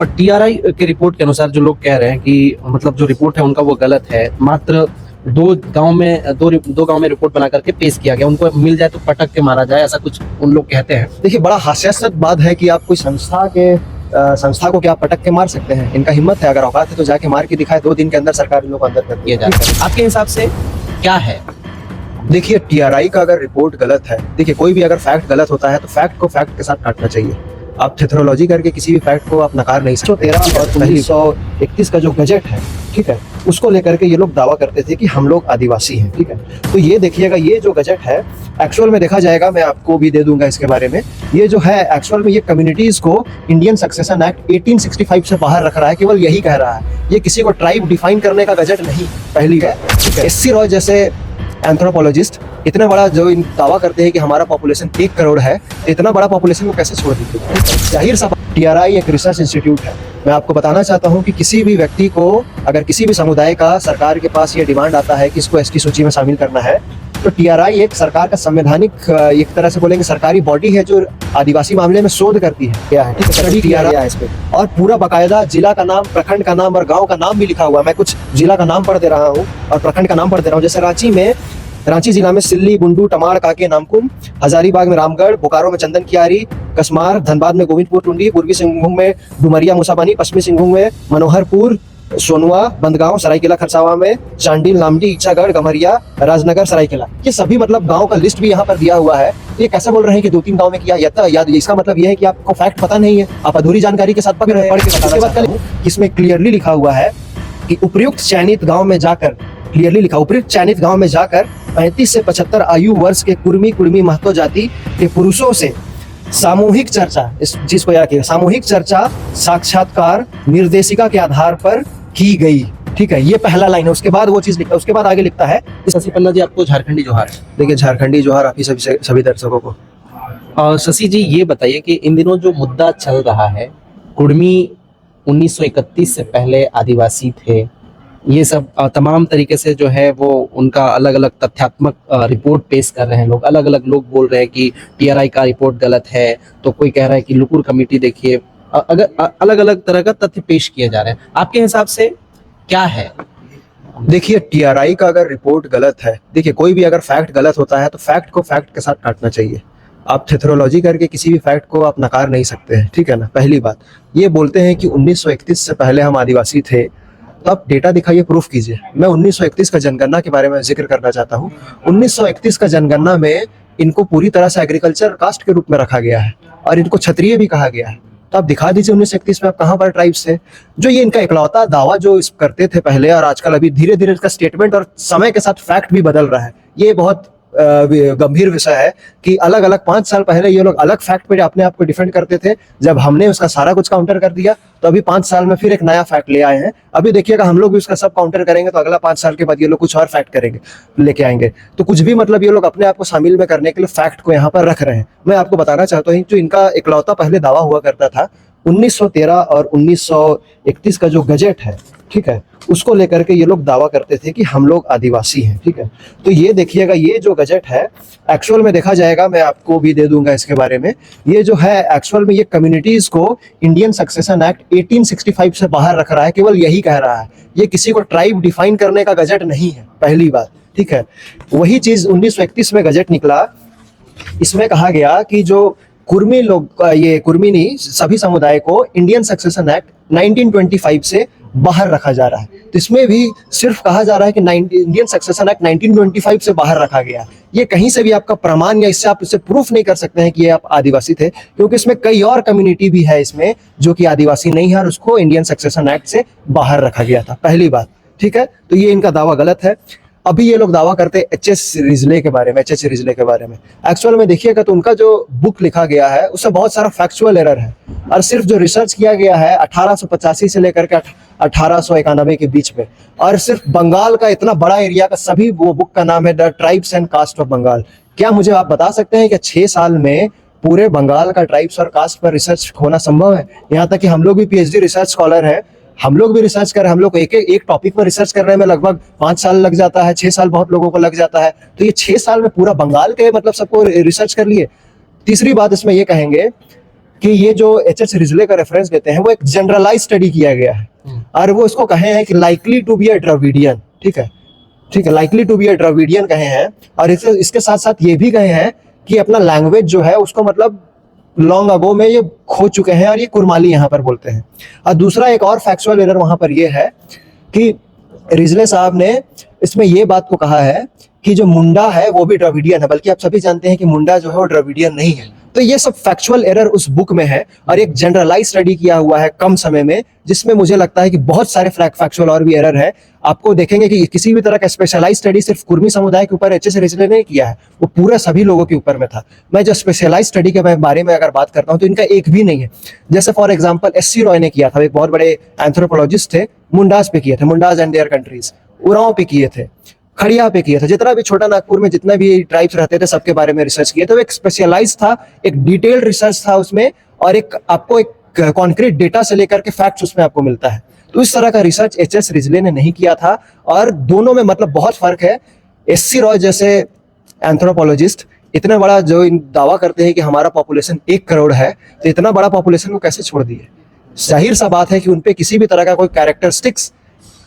और टीआरआई के रिपोर्ट के अनुसार जो लोग कह रहे हैं कि मतलब जो रिपोर्ट है उनका वो गलत है। मात्र दो गांव में रिपोर्ट बना करके पेश किया गया, उनको मिल जाए तो पटक के मारा जाए, ऐसा कुछ उन लोग कहते हैं। देखिए, बड़ा हास्यास्पद बात है कि आप कोई संस्था को क्या पटक के मार सकते हैं? इनका हिम्मत है, अगर औकात है तो जाके मार के दिखाए। 2 दिन के अंदर सरकार इन लोग को अंदर कर किया जाता है। आपके हिसाब से क्या है? देखिए, टीआरआई का अगर रिपोर्ट गलत है, देखिए कोई भी अगर फैक्ट गलत होता है तो फैक्ट को फैक्ट के साथ काटना चाहिए। आप थेथरोलॉजी करके किसी भी फैक्ट को आप नकार नहीं सकते। 13 और 1931 का जो गजट है, ठीक है, उसको लेकर के ये लोग दावा करते थे कि हम लोग आदिवासी हैं, ठीक है। तो ये देखिएगा, ये जो गजट है एक्चुअल में देखा जाएगा, मैं आपको भी दे दूंगा इसके बारे में। ये जो है एक्चुअल में ये कम्युनिटीज को इंडियन सक्सेशन एक्ट 1865 से बाहर रख रहा है, केवल यही कह रहा है। ये किसी को ट्राइब डिफाइन करने का गजट नहीं, पहली है। एससी रॉय जैसे एंथ्रोपोलॉजिस्ट इतना बड़ा जो दावा करते हैं कि हमारा पॉपुलेशन 1 करोड़ है, तो इतना बड़ा पॉपुलेशन को कैसे छोड़ दीजिए? जाहिर सा टीआरआई एक रिसर्च इंस्टीट्यूट है। मैं आपको बताना चाहता हूं कि किसी भी व्यक्ति को, अगर किसी भी समुदाय का सरकार के पास ये डिमांड आता है कि इसको एसटी सूची में शामिल करना है, तो टीआरआई एक सरकार का संवैधानिक, एक तरह से बोलेंगे सरकारी बॉडी है जो आदिवासी मामले में शोध करती है। क्या है, ठीक है, स्टडी किया है इस पे, और पूरा बाकायदा जिला का नाम, प्रखंड का नाम और गांव का नाम भी लिखा हुआ है। मैं कुछ जिला का नाम पढ़ दे रहा हूँ और प्रखंड का नाम पढ़ दे रहा हूँ। जैसे रांची जिला में सिल्ली, बुंडू, टमाड़, काके, नामकुम, हजारीबाग में रामगढ़, बोकारो में चंदन कियारी, कसमार, धनबाद में गोविंदपुर टुंडी, पूर्वी सिंहभूम में डुमरिया मुसाबानी, पश्चिमी सिंहभूम में मनोहरपुर, सोनुआ, बंदगांव, सरायकेला खरसावा में चांडिल, नामडी, इच्छागढ़, गमरिया, राजनगर, सरायकेला, ये सभी मतलब गांव का लिस्ट भी यहाँ पर दिया हुआ है। ये कैसे बोल रहे हैं कि 2-3 गांव में किया याद? इसका मतलब ये है कि आपको फैक्ट पता नहीं है, आप अधूरी जानकारी के साथ पढ़ के बताना। इसमें क्लियरली लिखा हुआ है कि उपयुक्त चयनित गाँव में जाकर, क्लियरली लिखा, उपयुक्त चयनित गांव में जाकर 35 से 75 आयु वर्ष के कुर्मी महतो जाति के पुरुषों से सामूहिक चर्चा, इस चीज को याद रखिएगा, सामूहिक चर्चा साक्षात्कार निर्देशिका के आधार पर की गई, ठीक है। ये पहला लाइन है। उसके बाद वो चीज लिखता है, उसके बाद आगे लिखता है। शशि पन्ना जी, आपको झारखंडी जोहार। देखिए, झारखंडी जोहार आप ही सभी दर्शकों को। और शशि जी, ये बताइए कि इन दिनों जो मुद्दा चल रहा है, कुर्मी 1931 से पहले आदिवासी थे, ये सब तमाम तरीके से जो है वो उनका अलग अलग तथ्यात्मक रिपोर्ट पेश कर रहे हैं लोग। अलग अलग लोग बोल रहे हैं कि टीआरआई का रिपोर्ट गलत है, तो कोई कह रहा है कि लुकुर कमेटी देखिए, अगर अलग अलग तरह का तथ्य पेश किए जा रहे हैं। आपके हिसाब से क्या है? देखिए, टीआरआई का अगर रिपोर्ट गलत है, देखिए कोई भी अगर फैक्ट गलत होता है तो फैक्ट को फैक्ट के साथ काटना चाहिए। आप थेथरोलॉजी करके किसी भी फैक्ट को आप नकार नहीं सकते हैं, ठीक है ना। पहली बात, ये बोलते हैं कि 1931 से पहले हम आदिवासी थे, तो आप डेटा दिखाइए, प्रूफ कीजिए। मैं 1931 का जनगणना के बारे में जिक्र करना चाहता हूँ। 1931 का जनगणना में इनको पूरी तरह से एग्रीकल्चर कास्ट के रूप में रखा गया है और इनको क्षत्रिय भी कहा गया है। तो आप दिखा दीजिए 1931 में आप कहाँ पर ट्राइब्स थे। जो ये इनका इकलौता दावा जो करते थे पहले, और आजकल अभी धीरे धीरे इसका स्टेटमेंट और समय के साथ फैक्ट भी बदल रहा है। ये बहुत गंभीर विषय है कि अलग अलग 5 साल पहले ये लोग अलग फैक्ट पे अपने आप को डिफेंड करते थे। जब हमने उसका सारा कुछ काउंटर कर दिया तो अभी 5 साल में फिर एक नया फैक्ट ले आए हैं। अभी देखिएगा, हम लोग भी उसका सब काउंटर करेंगे तो अगला 5 साल के बाद ये लोग कुछ और फैक्ट करेंगे, लेके आएंगे। तो कुछ भी मतलब ये लोग अपने आप को शामिल में करने के लिए फैक्ट को यहाँ पर रख रहे हैं। मैं आपको बताना चाहता हूँ, जो इनका इकलौता पहले दावा हुआ करता था 1913 और 1931 का जो गजट है, ठीक है, उसको लेकर के ये लोग दावा करते थे कि हम लोग आदिवासी हैं, ठीक है। तो ये देखिएगा, ये जो गजट है एक्चुअल में देखा जाएगा, मैं आपको भी दे दूंगा इसके बारे में। ये जो है एक्चुअल में ये कम्युनिटीज को इंडियन सक्सेशन एक्ट 1865 से बाहर रख रहा है, केवल यही कह रहा है। ये किसी को ट्राइब डिफाइन करने का गजट नहीं है, पहली बात, ठीक है। वही चीज 1931 में गजट निकला। इसमें कहा गया कि जो कुर्मी लोग, ये कुर्मी नहीं, सभी समुदाय को इंडियन सक्सेशन एक्ट 1925 से बाहर रखा जा रहा है। तो इसमें भी सिर्फ कहा जा रहा है कि इंडियन सक्सेशन एक्ट 1925 से बाहर रखा गया। ये कहीं से भी आपका प्रमाण या इससे आप इससे प्रूफ नहीं कर सकते हैं कि ये आप आदिवासी थे, क्योंकि इसमें कई और कम्युनिटी भी है इसमें जो कि आदिवासी नहीं है और उसको इंडियन सक्सेशन एक्ट से बाहर रखा गया था, पहली बात, ठीक है। तो ये इनका दावा गलत है। अभी ये लोग दावा करते हैं एच.एस. रिजले के बारे में, एच.एस. रिजले के बारे में। एक्चुअल में देखिएगा तो उनका जो बुक लिखा गया है उसमें बहुत सारा फैक्चुअल एरर है, और सिर्फ जो रिसर्च किया गया है 1885 से लेकर के 1891 के बीच में, और सिर्फ बंगाल का इतना बड़ा एरिया का सभी, वो बुक का नाम है the tribes and caste of Bengal. क्या मुझे आप बता सकते हैं कि 6 साल में पूरे बंगाल का ट्राइब्स और कास्ट पर रिसर्च होना संभव है? यहाँ तक कि हम लोग भी पीएचडी रिसर्च स्कॉलर हैं, हम लोग भी रिसर्च कर रहे हैं। हम लोग एक टॉपिक पर रिसर्च करने में लगभग 5 साल लग जाता है, 6 साल बहुत लोगों को लग जाता है। तो ये 6 साल में पूरा बंगाल के मतलब सबको रिसर्च कर लिए। तीसरी बात इसमें ये कहेंगे कि ये जो एच रिजले का रेफरेंस देते हैं वो एक जनरलाइज स्टडी किया गया है और वो इसको कहे हैं कि likely to be a Dravidian, ठीक है, ठीक है, likely to be a Dravidian कहे हैं। और इसके साथ साथ ये भी कहे हैं कि अपना लैंग्वेज जो है उसको मतलब लॉन्ग अगो में ये खो चुके हैं और ये कुरमाली यहाँ पर बोलते हैं। और दूसरा एक और फैक्चुअल एरर वहां पर ये है कि रिजले साहब ने इसमें ये बात को कहा है कि जो मुंडा है वो भी द्रविडियन है, बल्कि आप सभी जानते हैं कि मुंडा जो है वो द्रविडियन नहीं है। तो ये सब फैक्चुअल एरर उस बुक में है और एक जनरलाइज स्टडी किया हुआ है कम समय में, जिसमें मुझे लगता है कि बहुत सारे फैक्चुअल और भी एरर है। आपको देखेंगे कि किसी भी तरह का स्पेशलाइज स्टडी सिर्फ कुर्मी समुदाय के ऊपर एच रिजले ने किया है, वो पूरा सभी लोगों के ऊपर में था। मैं जो स्पेशलाइज स्टडी के बारे में अगर बात करता हूँ तो इनका एक भी नहीं है। जैसे फॉर एग्जाम्पल SC रॉय ने किया था, एक बहुत बड़े एंथ्रोपोलॉजिस्ट थे, मुंडाज पे किए थे, Mundas and there countries, Oraon पे किए थे, खड़िया पे किया था, जितना भी छोटा नागपुर में जितना भी ट्राइब्स रहते थे सबके बारे में रिसर्च किया। तो एक स्पेशलाइज था, एक डिटेल्ड रिसर्च था उसमें, और एक आपको एक कॉन्क्रीट डेटा से लेकर के फैक्ट्स उसमें आपको मिलता है। तो इस तरह का रिसर्च एच रिजले ने नहीं किया था और दोनों में मतलब बहुत फर्क है। SC रॉय जैसे एंथ्रोपोलॉजिस्ट इतना बड़ा जो दावा करते हैं कि हमारा पॉपुलेशन 1 करोड़ है, तो इतना बड़ा पॉपुलेशन को कैसे छोड़ दिए? जाहिर सा बात है कि उनपे किसी भी तरह का कोई कैरेक्टरिस्टिक्स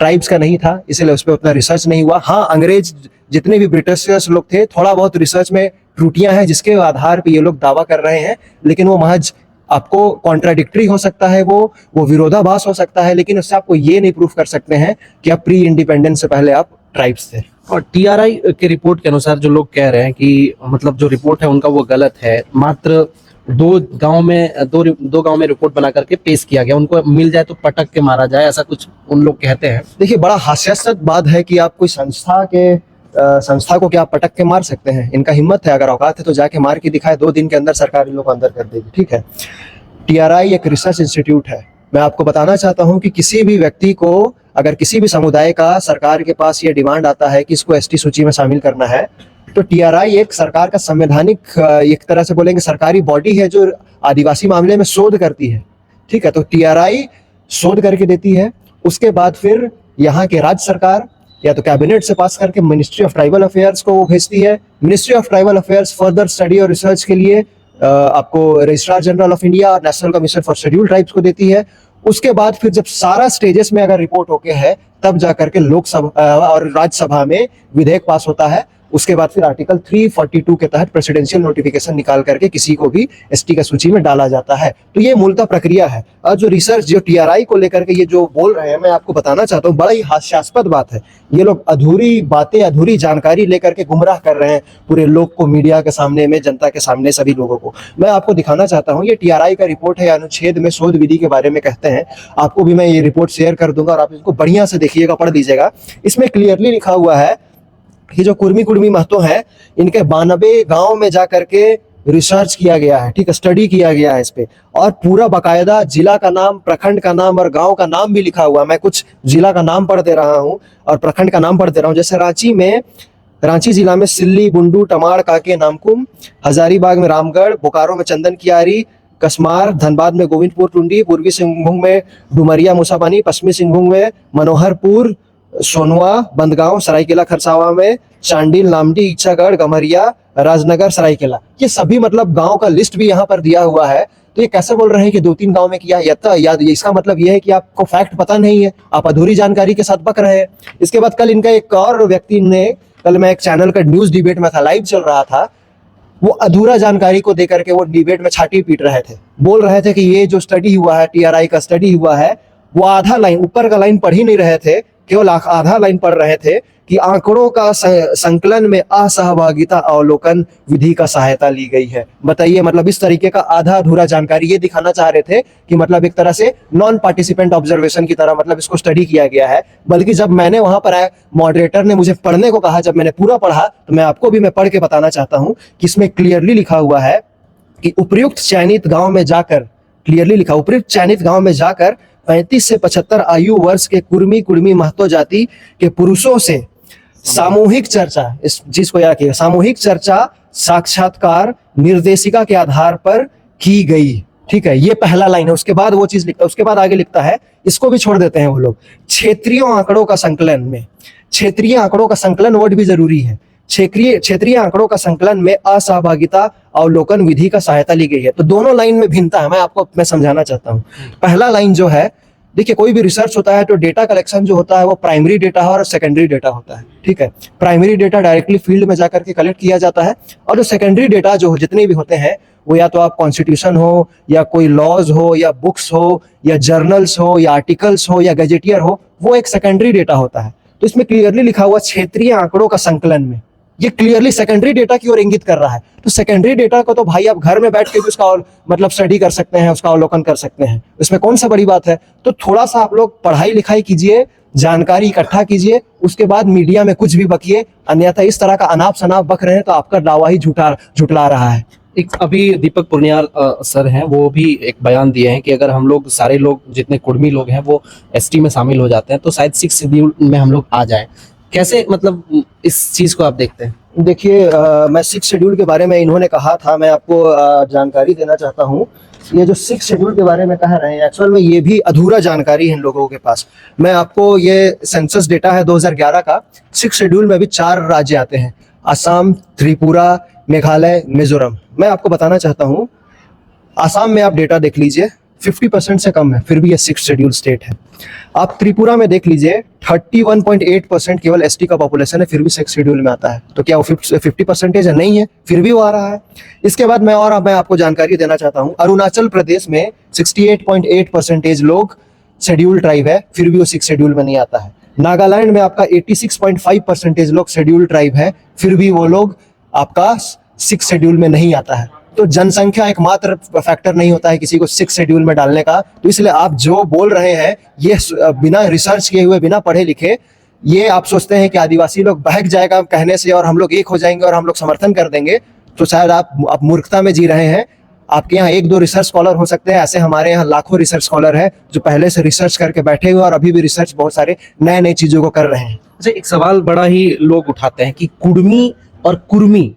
ट्राइब्स का नहीं था, इसलिए उस पर उतना रिसर्च नहीं हुआ। हाँ, अंग्रेज जितने भी ब्रिटिशर्स लोग थे, थोड़ा बहुत रिसर्च में त्रुटियां हैं जिसके आधार पे ये लोग दावा कर रहे हैं, लेकिन वो महज आपको कॉन्ट्राडिक्टरी हो सकता है, वो विरोधाभास हो सकता है, लेकिन उससे आपको ये नहीं प्रूफ कर सकते हैं कि आप प्री इंडिपेंडेंस से पहले आप ट्राइब्स थे। और TRI के रिपोर्ट के अनुसार जो लोग कह रहे हैं कि मतलब जो रिपोर्ट है उनका वो गलत है, मात्र दो गांव में रिपोर्ट बना करके पेश किया गया, उनको मिल जाए तो पटक के मारा जाए, ऐसा कुछ उन लोग कहते हैं। देखिए, बड़ा हास्यास्पद बात है कि आप कोई संस्था को क्या आप पटक के मार सकते हैं? इनका हिम्मत है, अगर औकात है तो जाके मार के दिखाए, 2 दिन के अंदर सरकार इन लोग को अंदर कर देगी, ठीक है। TRI एक रिसर्च इंस्टीट्यूट है। मैं आपको बताना चाहता हूं कि किसी भी व्यक्ति को अगर किसी भी समुदाय का सरकार के पास ये डिमांड आता है कि इसको ST सूची में शामिल करना है, तो TRI एक सरकार का संवैधानिक, एक तरह से बोलेंगे सरकारी बॉडी है जो आदिवासी मामले में शोध करती है, ठीक है। तो TRI शोध करके देती है, उसके बाद फिर यहाँ के राज्य सरकार या तो कैबिनेट से पास करके मिनिस्ट्री ऑफ ट्राइबल अफेयर्स को वो भेजती है। Ministry of tribal affairs further study और रिसर्च के लिए आपको रजिस्ट्रार जनरल ऑफ इंडिया और national commission for scheduled tribes को देती है। उसके बाद फिर जब सारा स्टेजेस में अगर रिपोर्ट ओके है, तब जाकर के लोकसभा और राज्यसभा में विधेयक पास होता है। उसके बाद फिर आर्टिकल 342 के तहत प्रेसिडेंशियल नोटिफिकेशन निकाल करके किसी को भी ST का सूची में डाला जाता है। तो ये मूलतः प्रक्रिया है। और जो रिसर्च जो TRI को लेकर के ये जो बोल रहे हैं, मैं आपको बताना चाहता हूँ, बड़ा ही हास्यास्पद बात है। ये लोग अधूरी बातें, अधूरी जानकारी लेकर के गुमराह कर रहे हैं पूरे लोग को, मीडिया के सामने में, जनता के सामने, सभी लोगों को। मैं आपको दिखाना चाहता हूँ, ये TRI का रिपोर्ट है, अनुच्छेद में शोध विधि के बारे में कहते हैं। आपको भी मैं ये रिपोर्ट शेयर कर दूंगा और आप इसको बढ़िया से देखिएगा, पढ़ लीजिएगा। इसमें क्लियरली लिखा हुआ है कि जो कुर्मी महतो हैं, इनके 92 गांव में जा करके रिसर्च किया गया है, ठीक है, स्टडी किया गया है इस पे, और पूरा बाकायदा जिला का नाम, प्रखंड का नाम और गांव का नाम भी लिखा हुआ है। मैं कुछ जिला का नाम पढ़ दे रहा हूँ और प्रखंड का नाम पढ़ दे रहा हूँ। जैसे रांची जिला में सिल्ली, बुंडू, टमाड़, काके, नामकुम, हजारीबाग में रामगढ़, बोकारो में चंदन कियारी, कसमार, धनबाद में गोविंदपुर टुंडी, पूर्वी सिंहभूम में डुमरिया मुसाबानी, पश्चिमी सिंहभूम में मनोहरपुर, सोनवा, बंदगांव, सरायकेला खरसावा में चांडिल, नामडी, इच्छागढ़, गमरिया, राजनगर, सरायकेला, ये सभी मतलब गांव का लिस्ट भी यहाँ पर दिया हुआ है। तो ये कैसे बोल रहे हैं कि 2-3 गांव में किया? याद इसका मतलब ये है कि आपको फैक्ट पता नहीं है, आप अधूरी जानकारी के साथ बक रहे हैं। इसके बाद कल इनका एक और व्यक्ति ने, कल मैं एक चैनल का न्यूज डिबेट में था, लाइव चल रहा था, वो अधूरा जानकारी को देकर के वो डिबेट में छाती पीट रहे थे, बोल रहे थे कि ये जो स्टडी हुआ है, TRI का स्टडी हुआ है, वो आधा लाइन, ऊपर का लाइन पढ़ ही नहीं रहे थे, केवल आधा लाइन पढ़ रहे थे कि आंकड़ों का संकलन में असहभागिता अवलोकन विधि का सहायता ली गई है। बताइए, मतलब इस तरीके का आधा अधूरा जानकारी ये दिखाना चाह रहे थे कि मतलब एक तरह से नॉन पार्टिसिपेंट ऑब्जर्वेशन की तरह मतलब इसको स्टडी किया गया है। बल्कि जब मैंने वहां पर मॉडरेटर ने मुझे पढ़ने को कहा, जब मैंने पूरा पढ़ा, तो मैं आपको भी मैं पढ़ के बताना चाहता हूं कि इसमें क्लियरली लिखा हुआ है कि उपयुक्त चयनित गांव में जाकर, क्लियरली लिखा, उपयुक्त चयनित गांव में जाकर 35 से 75 आयु वर्ष के कुर्मी महतो जाति के पुरुषों से सामूहिक चर्चा, इस चीज को याद रखिएगा, सामूहिक चर्चा साक्षात्कार निर्देशिका के आधार पर की गई, ठीक है। ये पहला लाइन है। उसके बाद वो चीज लिखता है, उसके बाद आगे लिखता है, इसको भी छोड़ देते हैं वो लोग, क्षेत्रीय आंकड़ों का संकलन में, क्षेत्रीय आंकड़ों का संकलन वर्ड भी जरूरी है। क्षेत्रीय क्षेत्रीय आंकड़ों का संकलन में असहभागिता अवलोकन विधि का सहायता ली गई है। तो दोनों लाइन में भिन्नता है, मैं समझाना चाहता हूँ। पहला लाइन जो है, देखिए कोई भी रिसर्च होता है तो डेटा कलेक्शन जो होता है वो प्राइमरी डेटा है और सेकेंडरी डेटा होता है, ठीक है। प्राइमरी डेटा डायरेक्टली फील्ड में जाकर के कलेक्ट किया जाता है, और जो सेकेंडरी डेटा जो जितने भी होते हैं वो या तो आप कॉन्स्टिट्यूशन हो या कोई लॉज हो या बुक्स हो या जर्नल्स हो या आर्टिकल्स हो या गजेटियर हो, वो एक सेकेंडरी डेटा होता है। तो इसमें क्लियरली लिखा हुआ क्षेत्रीय आंकड़ों का संकलन में, ये क्लियरली सेकेंडरी डेटा की ओर इंगित कर रहा है। तो सेकेंडरी डेटा को तो भाई आप घर में बैठ के भी उसका मतलब स्टडी कर सकते हैं, उसका अवलोकन कर सकते हैं, इसमें कौन सा बड़ी बात है। तो थोड़ा सा आप लोग पढ़ाई लिखाई कीजिए, जानकारी इकट्ठा कीजिए, उसके बाद मीडिया में कुछ भी बकिए, अन्यथा इस तरह का अनाप शनाप बक रहे हैं तो आपका दावा ही झुटला रहा है। एक अभी दीपक पुनियार सर हैं, वो भी एक बयान दिए हैं कि अगर हम लोग सारे लोग जितने कुर्मी लोग हैं वो एसटी में शामिल हो जाते हैं तो शायद 6 शेड्यूल में हम लोग आ जाएं। कैसे मतलब इस चीज को आप देखते हैं? देखिए मैं 6 शेड्यूल के बारे में इन्होंने कहा था, मैं आपको जानकारी देना चाहता हूँ। ये जो 6 शेड्यूल के बारे में कह रहे हैं, एक्चुअल में ये भी अधूरा जानकारी है इन लोगों के पास। मैं आपको, ये सेंसस डेटा है 2011 का। 6 शेड्यूल में भी 4 राज्य आते हैं, असम, त्रिपुरा, मेघालय, मिजोरम। मैं आपको बताना चाहता हूँ, असम में आप डेटा देख लीजिए 50% से कम है, फिर भी ये 6 शेड्यूल स्टेट है। आप त्रिपुरा में देख लीजिए 31.8% केवल एसटी का पॉपुलेशन है, फिर भी 6 शेड्यूल में आता है। तो क्या वो 50% है? नहीं है, फिर भी वो आ रहा है। इसके बाद मैं आपको जानकारी देना चाहता हूँ, अरुणाचल प्रदेश में 68.8% लोग शेड्यूल ट्राइब है, फिर भी वो 6 शेड्यूल में नहीं आता है। नागालैंड में आपका 86.5% लोग शेड्यूल ट्राइब है, फिर भी वो लोग आपका 6 शेड्यूल में नहीं आता है। तो जनसंख्या एकमात्र फैक्टर नहीं होता है किसी को 6 शेड्यूल में डालने का। तो इसलिए आप जो बोल रहे हैं ये बिना रिसर्च किए हुए, बिना पढ़े लिखे, ये आप सोचते हैं कि आदिवासी लोग बहक जाएगा कहने से और हम लोग एक हो जाएंगे और हम लोग समर्थन कर देंगे, तो शायद आप मूर्खता में जी रहे हैं। आपके यहाँ 1-2 रिसर्च स्कॉलर हो सकते हैं, ऐसे हमारे यहाँ लाखों रिसर्च स्कॉलर है जो पहले से रिसर्च करके बैठे हुए और अभी भी रिसर्च बहुत सारे नए नई चीजों को कर रहे हैं। अच्छा, एक सवाल बड़ा ही लोग उठाते हैं कि कुर्मी और कुर्मी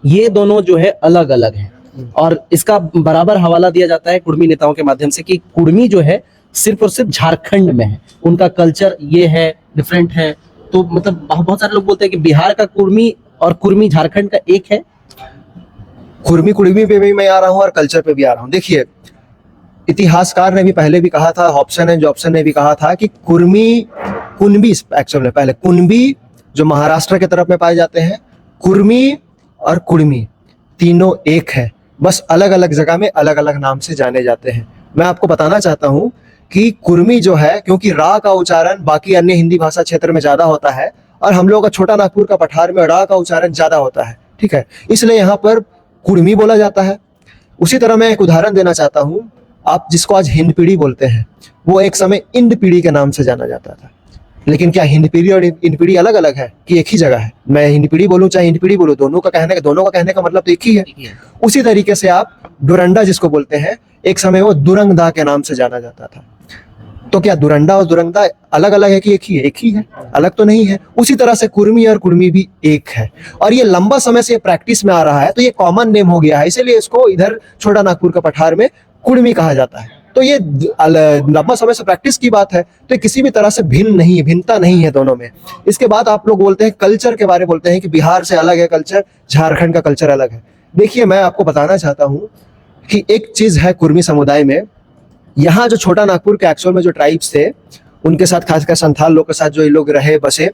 ये दोनों जो है अलग अलग हैं, और इसका बराबर हवाला दिया जाता है कुर्मी नेताओं के माध्यम से कि कुर्मी जो है सिर्फ और सिर्फ झारखंड में है, उनका कल्चर ये है, डिफरेंट है। तो मतलब बहुत सारे लोग बोलते हैं कि बिहार का कुर्मी और कुर्मी झारखंड का एक है। कुर्मी पे भी मैं आ रहा हूँ और कल्चर पे भी आ रहा हूँ। देखिए, इतिहासकार ने भी पहले भी कहा था, हॉब्सन एंड जॉब्सन ने भी कहा था कि कुनबी एक्चुअल में पहले कुनबी जो महाराष्ट्र के तरफ में पाए जाते हैं, कुर्मी और कुर्मी तीनों एक है, बस अलग अलग जगह में अलग अलग नाम से जाने जाते हैं। मैं आपको बताना चाहता हूँ कि कुर्मी जो है, क्योंकि रा का उच्चारण बाकी अन्य हिंदी भाषा क्षेत्र में ज्यादा होता है और हम लोग का छोटा नागपुर का पठार में रा का उच्चारण ज्यादा होता है, ठीक है, इसलिए यहाँ पर कुर्मी बोला जाता है। उसी तरह मैं एक उदाहरण देना चाहता हूँ, आप जिसको आज हिंद पीढ़ी बोलते हैं, वो एक समय इंड पीढ़ी के नाम से जाना जाता था। लेकिन क्या हिंद पीढ़ी और इंड पीढ़ी अलग अलग है कि एक ही जगह है? मैं हिंद पीढ़ी बोलूं चाहे इंड पीढ़ी बोलूं, दोनों का कहने का मतलब तो एक ही है। उसी तरीके से आप डुरंडा जिसको बोलते हैं, एक समय वो दुरंगदा के नाम से जाना जाता था। तो क्या दुरंडा और दुरंगदा अलग अलग है कि एक ही है? एक ही है, अलग तो नहीं है। उसी तरह से कुर्मी और कुर्मी भी एक है, और ये लंबा समय से प्रैक्टिस में आ रहा है, तो ये कॉमन नेम हो गया है, इसीलिए इसको इधर छोटा नागपुर का पठार में कुर्मी कहा जाता है। तो ये लंबा समय से प्रैक्टिस की बात है, तो किसी भी तरह से भिन्नता नहीं है दोनों में। इसके बाद आप लोग बोलते हैं कल्चर के बारे में, बोलते हैं कि बिहार से अलग है कल्चर, झारखंड का कल्चर अलग है। देखिए, मैं आपको बताना चाहता हूँ कि एक चीज है कुर्मी समुदाय में, यहाँ जो छोटा नागपुर के एक्चुअल में जो ट्राइब्स थे, उनके साथ खासकर संथाल लोग के साथ जो ये लोग रहे बसे,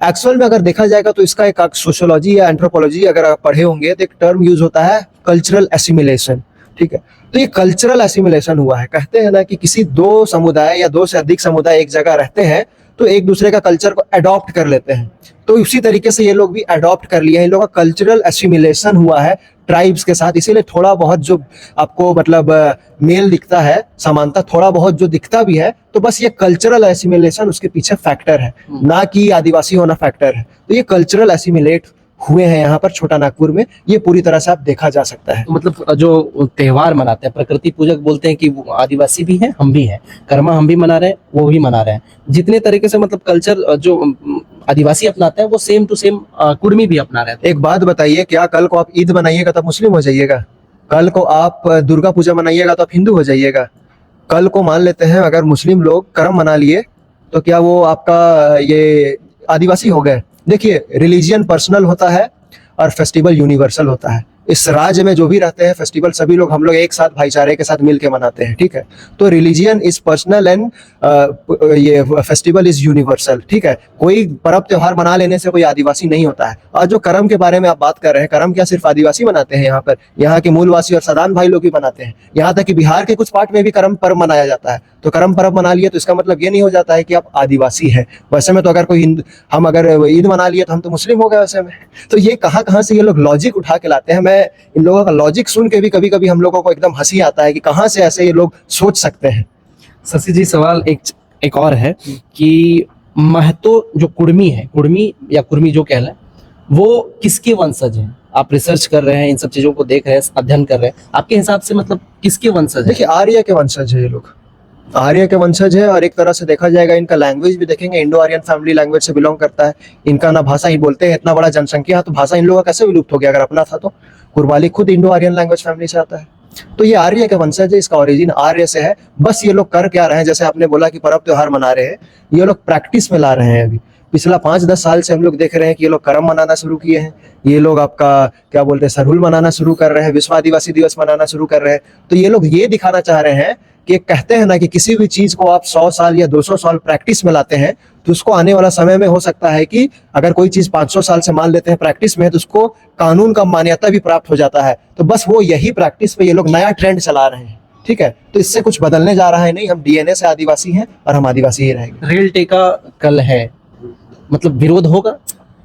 एक्चुअल में अगर देखा जाएगा तो इसका एक सोशियोलॉजी या एंथ्रोपोलॉजी अगर आप पढ़े होंगे तो एक टर्म यूज होता है कल्चरल एसिमिलेशन, ठीक है। तो ये कल्चरल एसिमिलेशन हुआ है। कहते हैं ना कि किसी 2 समुदाय या 2 से अधिक समुदाय एक जगह रहते हैं तो एक दूसरे का कल्चर को अडॉप्ट कर लेते हैं, तो उसी तरीके से ये लोग भी अडॉप्ट कर लिए हैं। इन लोगों का कल्चरल एसिमिलेशन हुआ है ट्राइब्स के साथ, इसीलिए थोड़ा बहुत जो आपको मतलब मेल दिखता है, समानता थोड़ा बहुत जो दिखता भी है, तो बस ये कल्चरल एसिमिलेशन उसके पीछे फैक्टर है, ना कि आदिवासी होना फैक्टर है। तो ये कल्चरल एसिमिलेट हुए हैं यहाँ पर छोटा नागपुर में, ये पूरी तरह से आप देखा जा सकता है। मतलब जो त्योहार मनाते हैं, प्रकृति पूजक बोलते हैं कि वो आदिवासी भी हैं, हम भी हैं, कर्मा हम भी मना रहे हैं, वो भी मना रहे हैं। जितने तरीके से मतलब कल्चर जो आदिवासी अपनाते हैं वो सेम टू सेम कुर्मी भी अपना रहे हैं। एक बात बताइए, क्या कल को आप ईद मनाइएगा तो मुस्लिम हो जाइएगा? कल को आप दुर्गा पूजा मनाइएगा तो आप हिंदू हो जाइएगा? कल को मान लेते हैं अगर मुस्लिम लोग कर्म मना लिए तो क्या वो आपका ये आदिवासी हो गए? देखिए, रिलीजियन पर्सनल होता है और फेस्टिवल यूनिवर्सल होता है। इस राज्य में जो भी रहते हैं फेस्टिवल सभी लोग हम लोग एक साथ भाईचारे के साथ मिलके मनाते हैं, ठीक है। तो रिलीजियन इज पर्सनल एंड ये फेस्टिवल इज यूनिवर्सल, ठीक है। कोई पर्व त्योहार मना लेने से कोई आदिवासी नहीं होता है। और जो करम के बारे में आप बात कर रहे हैं, करम क्या सिर्फ आदिवासी मनाते हैं? यहाँ पर यहाँ के मूलवासी और सदान भाई लोग भी मनाते हैं। यहाँ तक कि बिहार के कुछ पार्ट में भी करम पर्व मनाया जाता है। तो करम पर्व मना लिए तो इसका मतलब ये नहीं हो जाता है कि आप आदिवासी हैं। वैसे में तो अगर कोई हम अगर ईद मना लिए तो हम तो मुस्लिम हो गए वैसे में। तो ये कहाँ से ये लोग लॉजिक उठा के लाते हैं। मैं इन लोगों का लॉजिक सुन के भी कभी कभी हम लोगों को एकदम हंसी आता है कि कहाँ से ऐसे ये लोग सोच सकते हैं। शशि जी, सवाल एक और है कि महतो जो कुर्मी है, कुर्मी या कुर्मी जो कहलाए, वो किसके वंशज हैं? आप रिसर्च कर रहे हैं, इन सब चीजों को देख रहे हैं, अध्ययन कर रहे हैं, आपके हिसाब से मतलब किसके वंशज हैं? देखिए, आर्य के वंशज है ये लोग, आर्य के वंशज है। और एक तरह से देखा जाएगा इनका लैंग्वेज भी देखेंगे, इंडो आर्यन फैमिली लैंग्वेज से बिलोंग करता है। इनका ना भाषा ही बोलते हैं, इतना बड़ा जनसंख्या है तो भाषा इन लोगों का कैसे विलुप्त हो गया? अगर अपना था तो कुर्बाली खुद इंडो आर्यन लैंग्वेज फैमिली से आता है। तो ये आर्य के वंशज है, इसका ओरिजिन आर्य से है। बस ये लोग कर क्या रहे हैं, जैसे आपने बोला कि पर्व त्योहार मना रहे हैं, ये लोग प्रैक्टिस में ला रहे हैं। अभी पिछला 5-10 साल से हम लोग देख रहे हैं कि ये लोग करम मनाना शुरू किए हैं। ये लोग आपका क्या बोलते हैं, सरहुल मनाना शुरू कर रहे हैं, विश्व आदिवासी दिवस मनाना शुरू कर रहे हैं। तो ये लोग ये दिखाना चाह रहे हैं कि कहते हैं ना कि किसी भी चीज को आप 100 साल या 200 साल प्रैक्टिस में लाते हैं तो उसको आने वाला समय में हो सकता है कि अगर कोई चीज 500 साल से मान लेते हैं प्रैक्टिस में तो उसको कानून का मान्यता भी प्राप्त हो जाता है। तो बस वो यही प्रैक्टिस पे ये लोग नया ट्रेंड चला रहे हैं, ठीक है। तो इससे कुछ बदलने जा रहा है नहीं, हम डीएनए से आदिवासी हैं और हम आदिवासी ही रहेंगे। रेल टेका कल है, मतलब विरोध होगा?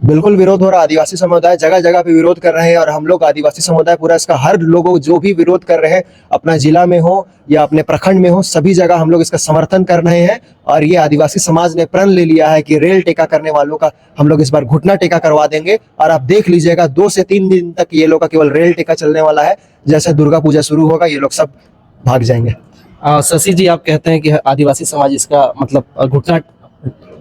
बिल्कुल विरोध हो रहा है। आदिवासी समुदाय जगह जगह पे विरोध कर रहे हैं और हम लोग आदिवासी समुदाय पूरा इसका हर लोगों जो भी विरोध कर रहे हैं, अपना जिला में हो या अपने प्रखंड में हो, सभी जगह हम लोग इसका समर्थन कर रहे हैं। और ये आदिवासी समाज ने प्रण ले लिया है कि रेल टेका करने वालों का हम लोग इस बार घुटना टेका करवा देंगे। और आप देख लीजिएगा 2 से 3 दिन तक ये लोग का केवल रेल टेका चलने वाला है। जैसे दुर्गा पूजा शुरू होगा ये लोग सब भाग जाएंगे। शशि जी, आप कहते हैं कि आदिवासी समाज इसका मतलब घुटना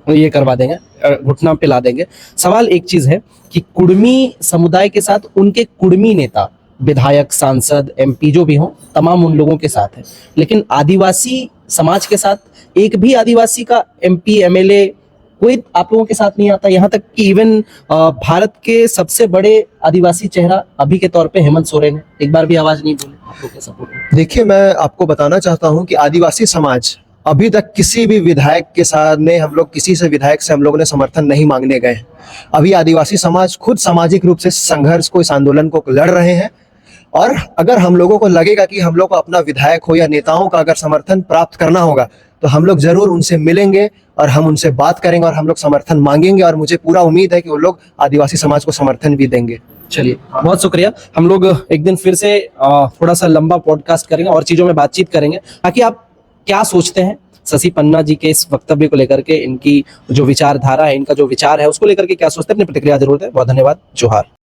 ये करवा देंगे, घुटना पिला देंगे। सवाल एक चीज है कि कुर्मी समुदाय के साथ उनके कुर्मी नेता, विधायक, सांसद, एमपी जो भी हो, तमाम उन लोगों के साथ है, लेकिन आदिवासी समाज के साथ एक भी आदिवासी का एमपी, एमएलए कोई आप लोगों के साथ नहीं आता। यहाँ तक कि इवन भारत के सबसे बड़े आदिवासी चेहरा अभी के तौर पे हेमंत सोरेन है, एक बार भी आवाज नहीं बोले आप लोग के सपोर्ट में। देखिए, मैं आपको बताना चाहता हूं कि आदिवासी समाज अभी तक किसी भी विधायक के साथ ने हम लोग किसी से विधायक से हम लोगों ने समर्थन नहीं मांगने गए। अभी आदिवासी समाज खुद सामाजिक रूप से संघर्ष को, इस आंदोलन को लड़ रहे हैं। और अगर हम लोगों को लगेगा कि हम लोग को अपना विधायक हो या नेताओं का अगर समर्थन प्राप्त करना होगा तो हम लोग जरूर उनसे मिलेंगे और हम उनसे बात करेंगे और हम लोग समर्थन मांगेंगे। और मुझे पूरा उम्मीद है कि वो लोग आदिवासी समाज को समर्थन भी देंगे। चलिए, बहुत शुक्रिया। हम लोग एक दिन फिर से थोड़ा सा लंबा पॉडकास्ट करेंगे और चीजों में बातचीत करेंगे ताकि आप क्या सोचते हैं शशि पन्ना जी के इस वक्तव्य को लेकर के, इनकी जो विचारधारा है, इनका जो विचार है उसको लेकर के क्या सोचते हैं, अपनी प्रतिक्रिया जरूर दें। बहुत धन्यवाद। जोहार।